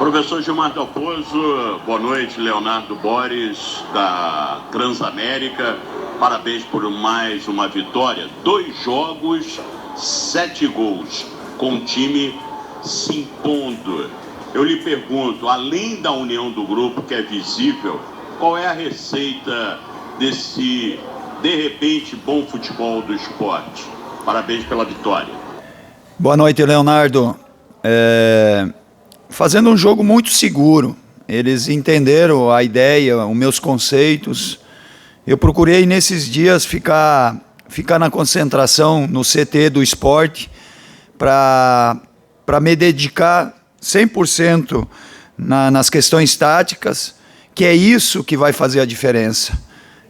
Professor Gilmar Dalpozo, boa noite. Leonardo Boris, da Transamérica. Parabéns por mais uma vitória. 2 jogos, 7 gols, com o time se impondo. Eu lhe pergunto, além da união do grupo, que é visível, qual é a receita desse, de repente, bom futebol do esporte? Parabéns pela vitória. Boa noite, Leonardo. Fazendo um jogo muito seguro. Eles entenderam a ideia, os meus conceitos. Eu procurei nesses dias ficar na concentração no CT do esporte para me dedicar 100% nas questões táticas, que é isso que vai fazer a diferença.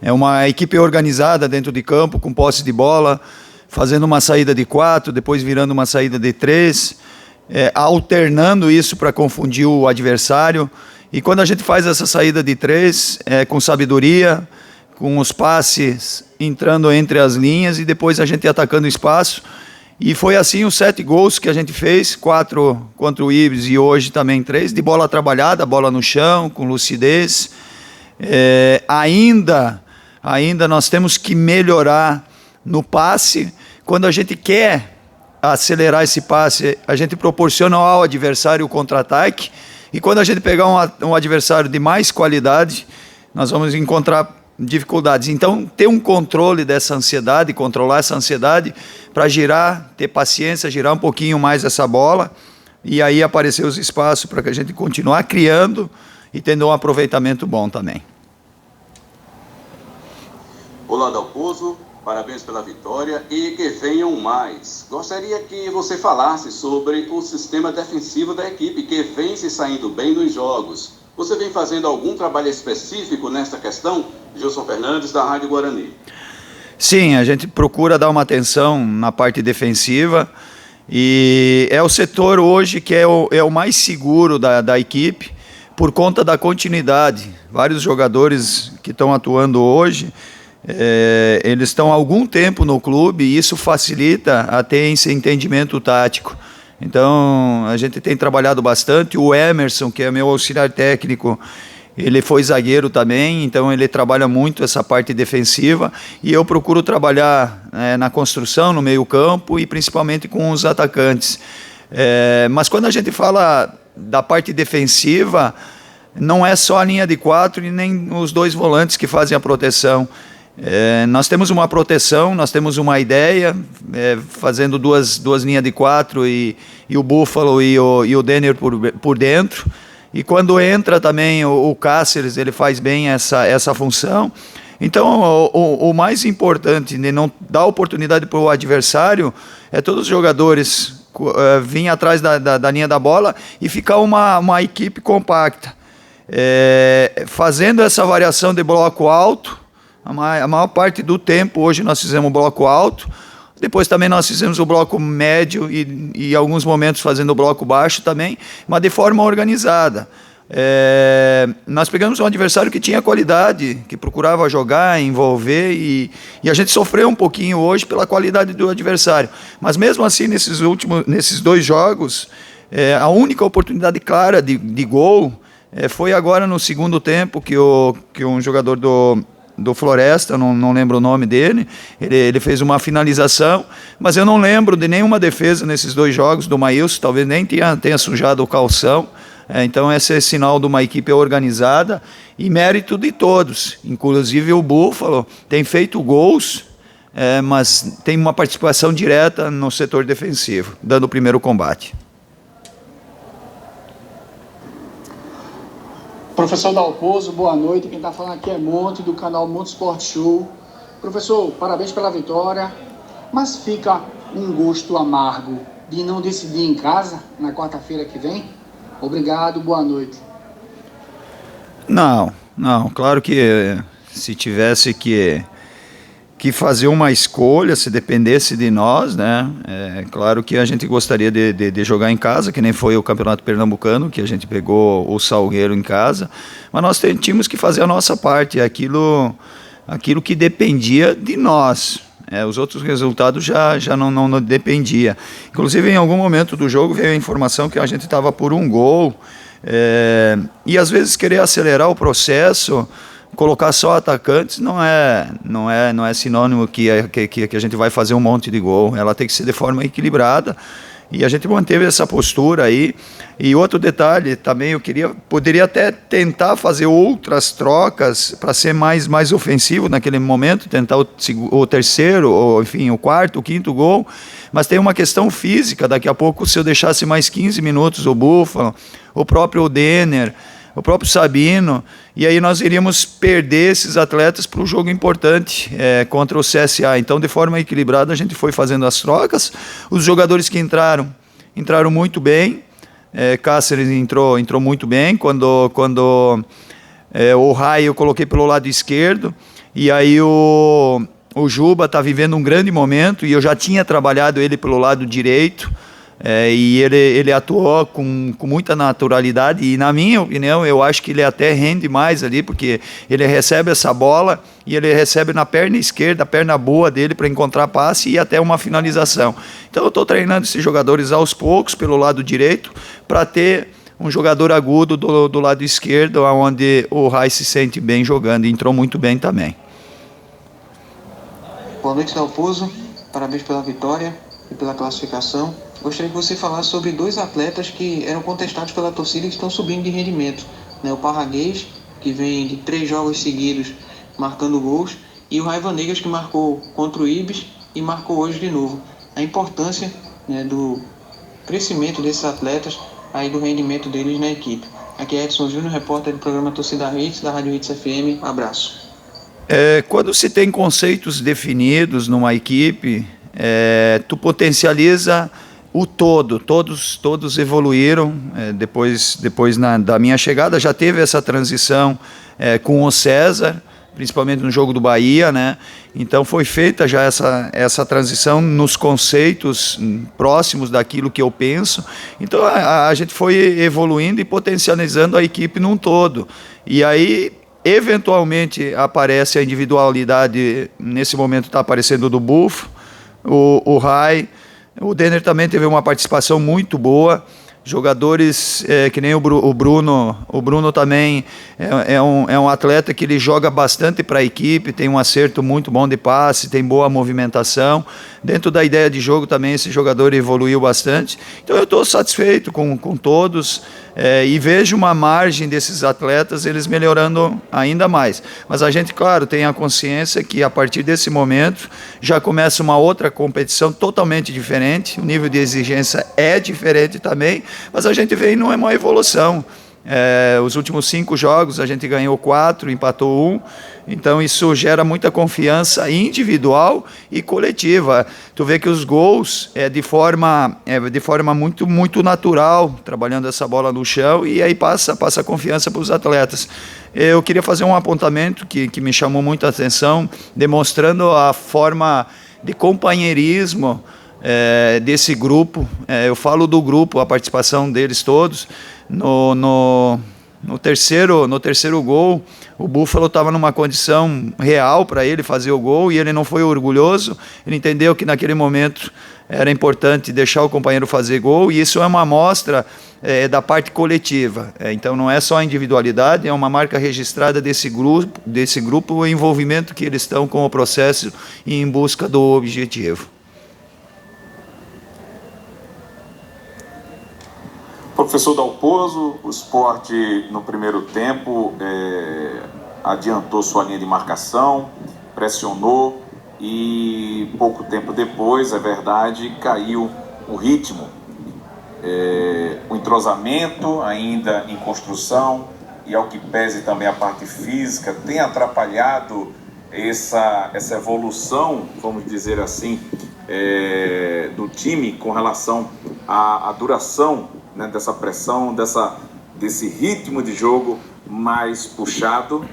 É uma equipe organizada dentro de campo, com posse de bola, fazendo uma saída de 4, depois virando uma saída de 3, alternando isso para confundir o adversário. E quando a gente faz essa saída de 3, com sabedoria, com os passes entrando entre as linhas e depois a gente atacando o espaço. E foi assim os 7 gols que a gente fez, 4 contra o Ibis e hoje também 3, de bola trabalhada, bola no chão, com lucidez. Ainda nós temos que melhorar no passe. Quando a gente quer acelerar esse passe, a gente proporciona ao adversário o contra-ataque, e quando a gente pegar um adversário de mais qualidade, nós vamos encontrar dificuldades. Então, ter um controle dessa ansiedade, controlar essa ansiedade, para girar, ter paciência, girar um pouquinho mais essa bola, e aí aparecer os espaços para que a gente continuar criando e tendo um aproveitamento bom também. Olá, Dalpozo. Parabéns pela vitória e que venham mais. Gostaria que você falasse sobre o sistema defensivo da equipe, que vem se saindo bem nos jogos. Você vem fazendo algum trabalho específico nesta questão? Gilson Fernandes, da Rádio Guarani. Sim, a gente procura dar uma atenção na parte defensiva, e é o setor hoje que é o mais seguro da equipe, por conta da continuidade. Vários jogadores que estão atuando hoje, eles estão há algum tempo no clube, e isso facilita até esse entendimento tático. Então a gente tem trabalhado bastante. O Emerson, que é meu auxiliar técnico, ele foi zagueiro também, então ele trabalha muito essa parte defensiva, e eu procuro trabalhar na construção, no meio campo, e principalmente com os atacantes. Mas quando a gente fala da parte defensiva, não é só a linha de 4 e nem os 2 volantes que fazem a proteção. Nós temos uma proteção, nós temos uma ideia, fazendo duas linhas de 4 e o Buffalo e o Denner por dentro. E quando entra também o Cáceres, ele faz bem essa função. Então, o mais importante de não dar oportunidade para o adversário é todos os jogadores virem atrás da linha da bola e ficar uma equipe compacta. Fazendo essa variação de bloco alto, a maior parte do tempo hoje nós fizemos o bloco alto, depois também nós fizemos o bloco médio e alguns momentos fazendo o bloco baixo também, mas de forma organizada. Nós pegamos um adversário que tinha qualidade, que procurava jogar, envolver, e a gente sofreu um pouquinho hoje pela qualidade do adversário. Mas mesmo assim, nesses 2 jogos, a única oportunidade clara de gol foi agora no segundo tempo, que um jogador do Floresta, não lembro o nome dele, ele fez uma finalização, mas eu não lembro de nenhuma defesa nesses 2 jogos do Maílson, talvez nem tenha sujado o calção. Então esse é sinal de uma equipe organizada e mérito de todos, inclusive o Buffalo tem feito gols, mas tem uma participação direta no setor defensivo, dando o primeiro combate. Professor Dalpozo, boa noite. Quem está falando aqui é Monte, do canal Monte Sport Show. Professor, parabéns pela vitória, mas fica um gosto amargo de não decidir em casa na quarta-feira que vem? Obrigado, boa noite. Não, claro que se tivesse que fazer uma escolha, se dependesse de nós, né? Claro que a gente gostaria de jogar em casa, que nem foi o Campeonato Pernambucano, que a gente pegou o Salgueiro em casa, mas nós tínhamos que fazer a nossa parte, aquilo que dependia de nós. Os outros resultados já não dependia. Inclusive, em algum momento do jogo veio a informação que a gente estava por 1 gol, E às vezes querer acelerar o processo, colocar só atacantes não é sinônimo que a gente vai fazer um monte de gol. Ela tem que ser de forma equilibrada. E a gente manteve essa postura aí. E outro detalhe também, poderia até tentar fazer outras trocas para ser mais ofensivo naquele momento, tentar o terceiro, ou enfim, o quarto, o quinto gol. Mas tem uma questão física, daqui a pouco se eu deixasse mais 15 minutos o Buffalo, o próprio Denner, o próprio Sabino, e aí nós iríamos perder esses atletas para um jogo importante contra o CSA. Então, de forma equilibrada, a gente foi fazendo as trocas. Os jogadores que entraram muito bem. Cáceres entrou muito bem. Quando o Rai eu coloquei pelo lado esquerdo, e aí o Juba está vivendo um grande momento, e eu já tinha trabalhado ele pelo lado direito. E ele atuou com muita naturalidade, e na minha opinião eu acho que ele até rende mais ali, porque ele recebe essa bola e ele recebe na perna esquerda, a perna boa dele para encontrar passe e até uma finalização. Então eu estou treinando esses jogadores aos poucos pelo lado direito para ter um jogador agudo do lado esquerdo, onde o Rai se sente bem jogando, e entrou muito bem também. Boa noite, Dalpozo, parabéns pela vitória e pela classificação. Gostaria que você falasse sobre 2 atletas que eram contestados pela torcida e que estão subindo de rendimento, né? O Parraguês, que vem de 3 jogos seguidos marcando gols, e o Raiva Negras, que marcou contra o Ibis e marcou hoje de novo. A importância, né, do crescimento desses atletas, aí do rendimento deles na equipe. Aqui é Edson Júnior, repórter do programa Torcida Hits, da Rádio Hits FM. Abraço. Quando se tem conceitos definidos numa equipe, tu potencializa o todo. Todos evoluíram. Depois da minha chegada já teve essa transição com o César, principalmente no jogo do Bahia, né? Então foi feita já essa transição nos conceitos próximos daquilo que eu penso. Então a gente foi evoluindo e potencializando a equipe num todo. E aí, eventualmente, aparece a individualidade. Nesse momento está aparecendo do Buffo, o Rai. O Denner também teve uma participação muito boa. Jogadores que nem o Bruno. O Bruno também é um atleta que ele joga bastante para a equipe, tem um acerto muito bom de passe, tem boa movimentação. Dentro da ideia de jogo também esse jogador evoluiu bastante. Então eu estou satisfeito com todos, e vejo uma margem desses atletas, eles melhorando ainda mais. Mas a gente, claro, tem a consciência que a partir desse momento já começa uma outra competição totalmente diferente, o nível de exigência é diferente também, mas a gente vem numa evolução. Os últimos 5 jogos a gente ganhou 4, empatou 1, então isso gera muita confiança individual e coletiva. Tu vê que os gols de forma muito natural, trabalhando essa bola no chão, e aí passa confiança para os atletas. Eu queria fazer um apontamento que me chamou muita atenção, demonstrando a forma de companheirismo desse grupo. Eu falo do grupo, a participação deles todos. No terceiro gol, o Buffalo estava numa condição real para ele fazer o gol, e ele não foi orgulhoso. Ele entendeu que naquele momento era importante deixar o companheiro fazer gol, e isso é uma amostra da parte coletiva. Então não é só a individualidade, é uma marca registrada desse grupo, o envolvimento que eles estão com o processo e em busca do objetivo. Professor Dalpozo, o Sport no primeiro tempo adiantou sua linha de marcação, pressionou, e pouco tempo depois, é verdade, caiu o ritmo. O entrosamento ainda em construção, e ao que pese também a parte física, tem atrapalhado essa evolução, vamos dizer assim, do time com relação à duração, né, dessa pressão, desse ritmo de jogo mais puxado.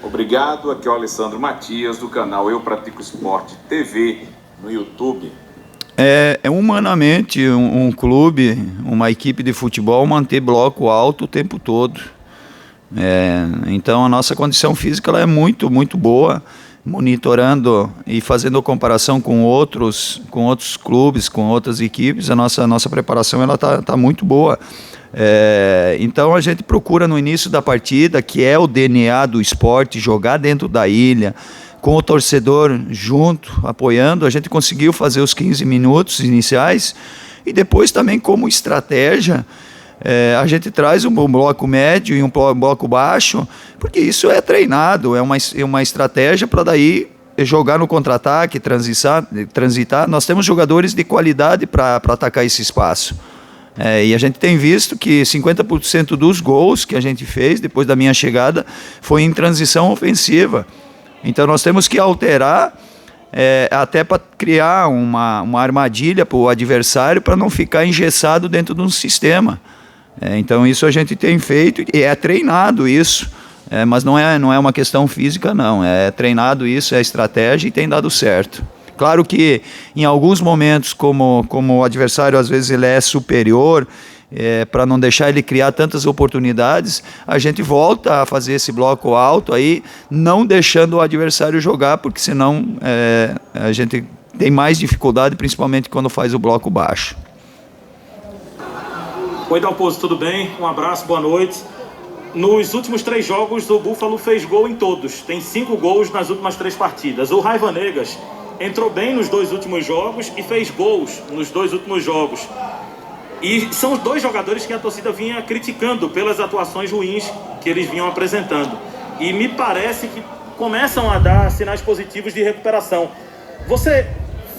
Obrigado. Aqui é o Alessandro Matias, do canal Eu Pratico Esporte TV no YouTube. Humanamente um clube, uma equipe de futebol, manter bloco alto o tempo todo. Então a nossa condição física ela é muito, muito boa. Monitorando e fazendo comparação com outros clubes, com outras equipes, a nossa preparação ela tá muito boa. Então a gente procura no início da partida, que é o DNA do esporte, jogar dentro da ilha, com o torcedor junto, apoiando. A gente conseguiu fazer os 15 minutos iniciais, e depois também como estratégia, a gente traz um bloco médio e um bloco baixo, porque isso é treinado, é uma estratégia para daí jogar no contra-ataque, transitar. Nós temos jogadores de qualidade para atacar esse espaço. E a gente tem visto que 50% dos gols que a gente fez depois da minha chegada foi em transição ofensiva. Então nós temos que alterar até para criar uma armadilha para o adversário, para não ficar engessado dentro de um sistema. Então isso a gente tem feito e é treinado isso, mas não é uma questão física, não. É treinado isso, é estratégia e tem dado certo. Claro que em alguns momentos, como o adversário às vezes ele é superior, para não deixar ele criar tantas oportunidades, a gente volta a fazer esse bloco alto aí, não deixando o adversário jogar, porque senão a gente tem mais dificuldade, principalmente quando faz o bloco baixo. Oi, Dalpozo, tudo bem? Um abraço, boa noite. Nos últimos 3 jogos, o Búfalo fez gol em todos. Tem 5 gols nas últimas 3 partidas. O Raiva Negas entrou bem nos 2 últimos jogos e fez gols nos 2 últimos jogos. E são os 2 jogadores que a torcida vinha criticando pelas atuações ruins que eles vinham apresentando. E me parece que começam a dar sinais positivos de recuperação. Você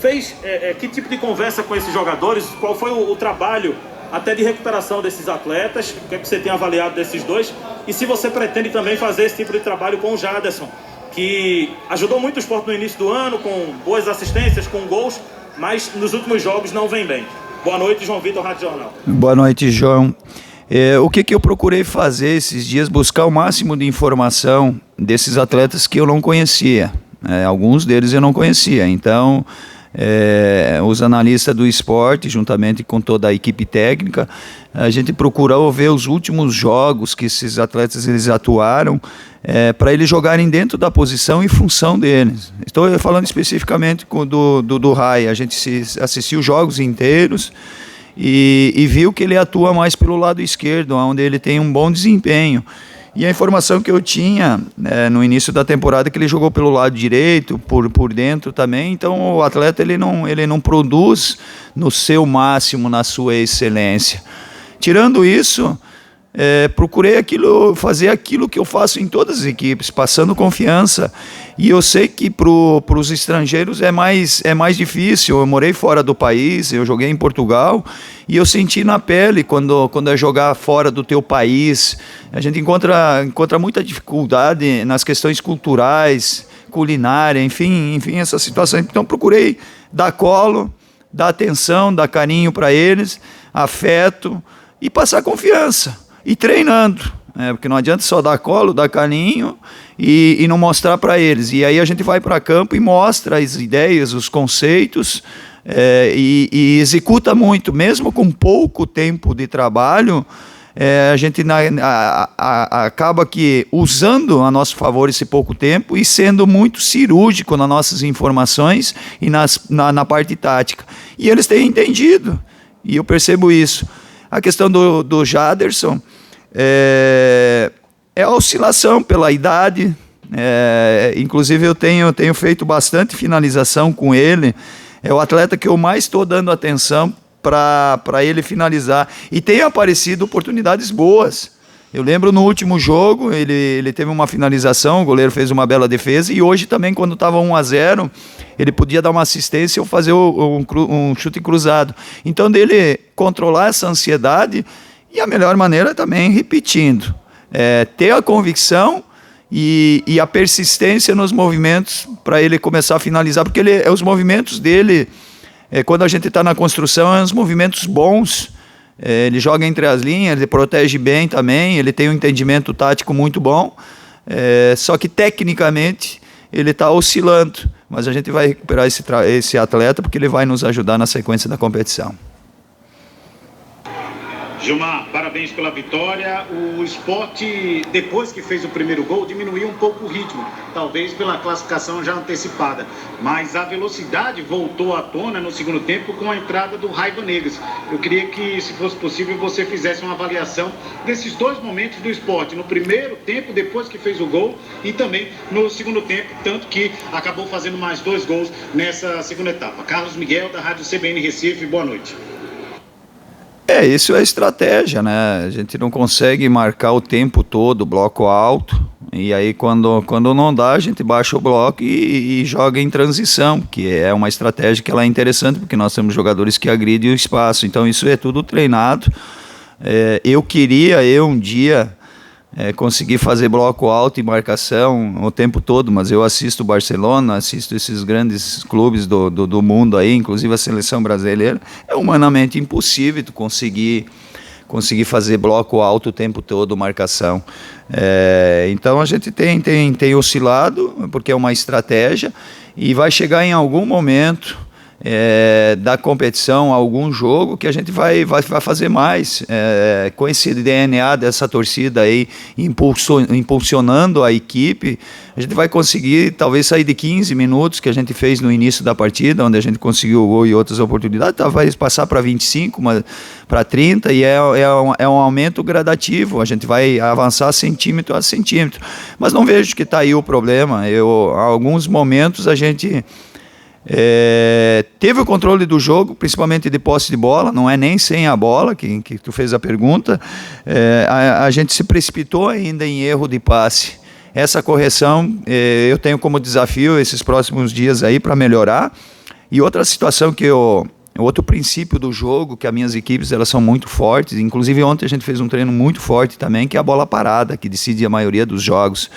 fez que tipo de conversa com esses jogadores? Qual foi o trabalho até de recuperação desses atletas? O que é que você tem avaliado desses 2? E se você pretende também fazer esse tipo de trabalho com o Jaderson, que ajudou muito o Sport no início do ano, com boas assistências, com gols, mas nos últimos jogos não vem bem. Boa noite, João Vitor, Rádio Jornal. Boa noite, João. O que eu procurei fazer esses dias? Buscar o máximo de informação desses atletas que eu não conhecia. Alguns deles eu não conhecia, então os analistas do esporte, juntamente com toda a equipe técnica, a gente procurou ver os últimos jogos que esses atletas eles atuaram, para eles jogarem dentro da posição e função deles. Estou falando especificamente do Rai. A gente assistiu jogos inteiros e viu que ele atua mais pelo lado esquerdo, onde ele tem um bom desempenho. E a informação que eu tinha no início da temporada é que ele jogou pelo lado direito, por dentro também. Então o atleta ele não produz no seu máximo, na sua excelência. Tirando isso, procurei fazer aquilo que eu faço em todas as equipes, passando confiança. E eu sei que para os estrangeiros é mais difícil. Eu morei fora do país, eu joguei em Portugal, e eu senti na pele quando é jogar fora do teu país. A gente encontra muita dificuldade nas questões culturais, culinária, enfim, essas situações. Então procurei dar colo, dar atenção, dar carinho para eles, afeto, e passar confiança, e treinando, porque não adianta só dar colo, dar carinho e não mostrar para eles. E aí a gente vai para campo e mostra as ideias, os conceitos, e executa muito, mesmo com pouco tempo de trabalho. A gente acaba que usando a nosso favor esse pouco tempo e sendo muito cirúrgico nas nossas informações e na parte tática. E eles têm entendido, e eu percebo isso. A questão do Jaderson é a oscilação pela idade. Inclusive eu tenho feito bastante finalização com ele. É o atleta que eu mais estou dando atenção para ele finalizar. E tem aparecido oportunidades boas. Eu lembro no último jogo, ele teve uma finalização, o goleiro fez uma bela defesa, e hoje também, quando estava 1-0, ele podia dar uma assistência ou fazer um chute cruzado. Então, dele controlar essa ansiedade, e a melhor maneira também, repetindo, ter a convicção e a persistência nos movimentos para ele começar a finalizar, porque os movimentos dele, quando a gente está na construção, são uns movimentos bons. Ele joga entre as linhas, ele protege bem também, ele tem um entendimento tático muito bom, só que tecnicamente ele está oscilando, mas a gente vai recuperar esse atleta porque ele vai nos ajudar na sequência da competição. Gilmar, parabéns pela vitória. O Sport, depois que fez o primeiro gol, diminuiu um pouco o ritmo, talvez pela classificação já antecipada, mas a velocidade voltou à tona no segundo tempo com a entrada do Raiva Negas. Eu queria que, se fosse possível, você fizesse uma avaliação desses dois momentos do Sport, no primeiro tempo, depois que fez o gol, e também no segundo tempo, tanto que acabou fazendo mais 2 gols nessa segunda etapa. Carlos Miguel, da Rádio CBN Recife, boa noite. Isso é estratégia, né? A gente não consegue marcar o tempo todo, bloco alto, e aí quando não dá, a gente baixa o bloco e joga em transição, que é uma estratégia que ela é interessante, porque nós temos jogadores que agridem o espaço, então isso é tudo treinado. Eu queria um dia conseguir fazer bloco alto e marcação o tempo todo, mas eu assisto o Barcelona, assisto esses grandes clubes do mundo aí, inclusive a seleção brasileira, é humanamente impossível tu conseguir fazer bloco alto o tempo todo, marcação. Então a gente tem oscilado, porque é uma estratégia, e vai chegar em algum momento da competição, algum jogo que a gente vai fazer mais, com esse DNA dessa torcida aí impulsionando a equipe, a gente vai conseguir talvez sair de 15 minutos que a gente fez no início da partida, onde a gente conseguiu o gol e outras oportunidades, vai passar para 25, para 30, e é um aumento gradativo, a gente vai avançar centímetro a centímetro, mas não vejo que está aí o problema. Há alguns momentos a gente teve o controle do jogo, principalmente de posse de bola, não é nem sem a bola, que tu fez a pergunta, a gente se precipitou ainda em erro de passe. Essa correção eu tenho como desafio esses próximos dias aí para melhorar. E outra situação outro princípio do jogo, que as minhas equipes elas são muito fortes, inclusive ontem a gente fez um treino muito forte também, que é a bola parada, que decide a maioria dos jogos.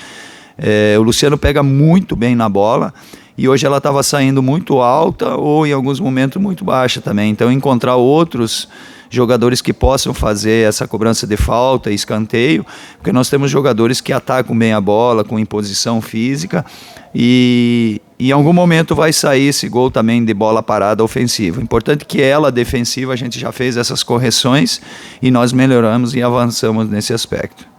O Luciano pega muito bem na bola, e hoje ela estava saindo muito alta ou em alguns momentos muito baixa também. Então encontrar outros jogadores que possam fazer essa cobrança de falta e escanteio, porque nós temos jogadores que atacam bem a bola, com imposição física, e em algum momento vai sair esse gol também de bola parada ofensiva. Importante que ela defensiva, a gente já fez essas correções e nós melhoramos e avançamos nesse aspecto.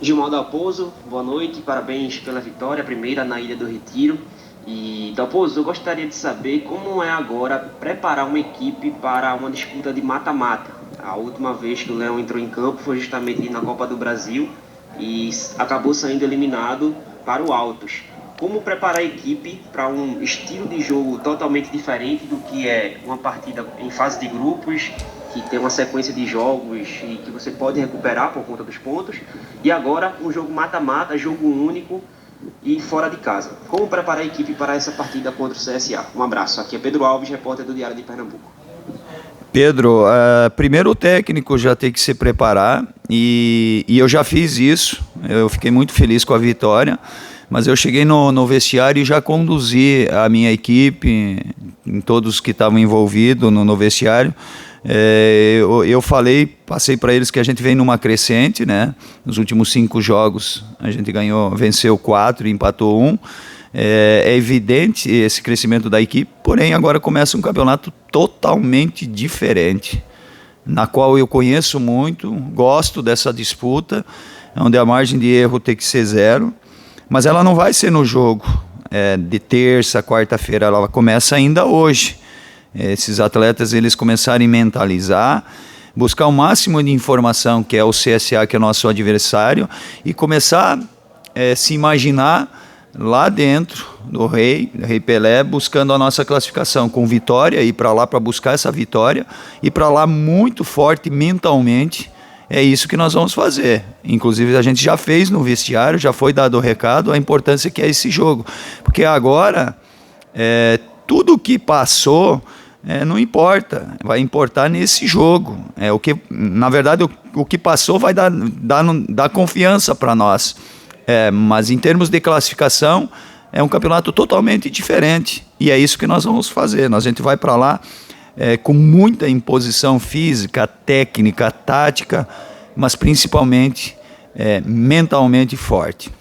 Gilmar Dalpozo, boa noite, parabéns pela vitória, primeira na Ilha do Retiro. E Dalpozo, eu gostaria de saber como é agora preparar uma equipe para uma disputa de mata-mata. A última vez que o Leão entrou em campo foi justamente na Copa do Brasil e acabou saindo eliminado para o Altos. Como preparar a equipe para um estilo de jogo totalmente diferente do que é uma partida em fase de grupos, que tem uma sequência de jogos e que você pode recuperar por conta dos pontos, e agora um jogo mata-mata, jogo único e fora de casa. Como preparar a equipe para essa partida contra o CSA? Um abraço. Aqui é Pedro Alves, repórter do Diário de Pernambuco. Pedro, primeiro o técnico já tem que se preparar, e eu já fiz isso, eu fiquei muito feliz com a vitória, mas eu cheguei no vestiário e já conduzi a minha equipe, em todos que estavam envolvidos no vestiário. Eu passei para eles que a gente vem numa crescente, né? Nos últimos 5 jogos a gente venceu 4 e empatou 1. É evidente esse crescimento da equipe, porém agora começa um campeonato totalmente diferente, na qual eu conheço muito, gosto dessa disputa, onde a margem de erro tem que ser 0, mas ela não vai ser no jogo de terça, quarta-feira, ela começa ainda hoje. Esses atletas eles começarem a mentalizar, buscar o máximo de informação, que é o CSA, que é o nosso adversário, e começar a se imaginar lá dentro do Rei Pelé, buscando a nossa classificação com vitória, ir para lá para buscar essa vitória, ir para lá muito forte mentalmente. É isso que nós vamos fazer. Inclusive a gente já fez no vestiário, já foi dado o recado, a importância que é esse jogo, porque agora tudo que passou não importa, vai importar nesse jogo. Na verdade, o que passou vai dar confiança para nós. Mas em termos de classificação, é um campeonato totalmente diferente. E é isso que nós vamos fazer. A gente vai para lá com muita imposição física, técnica, tática, mas principalmente mentalmente forte.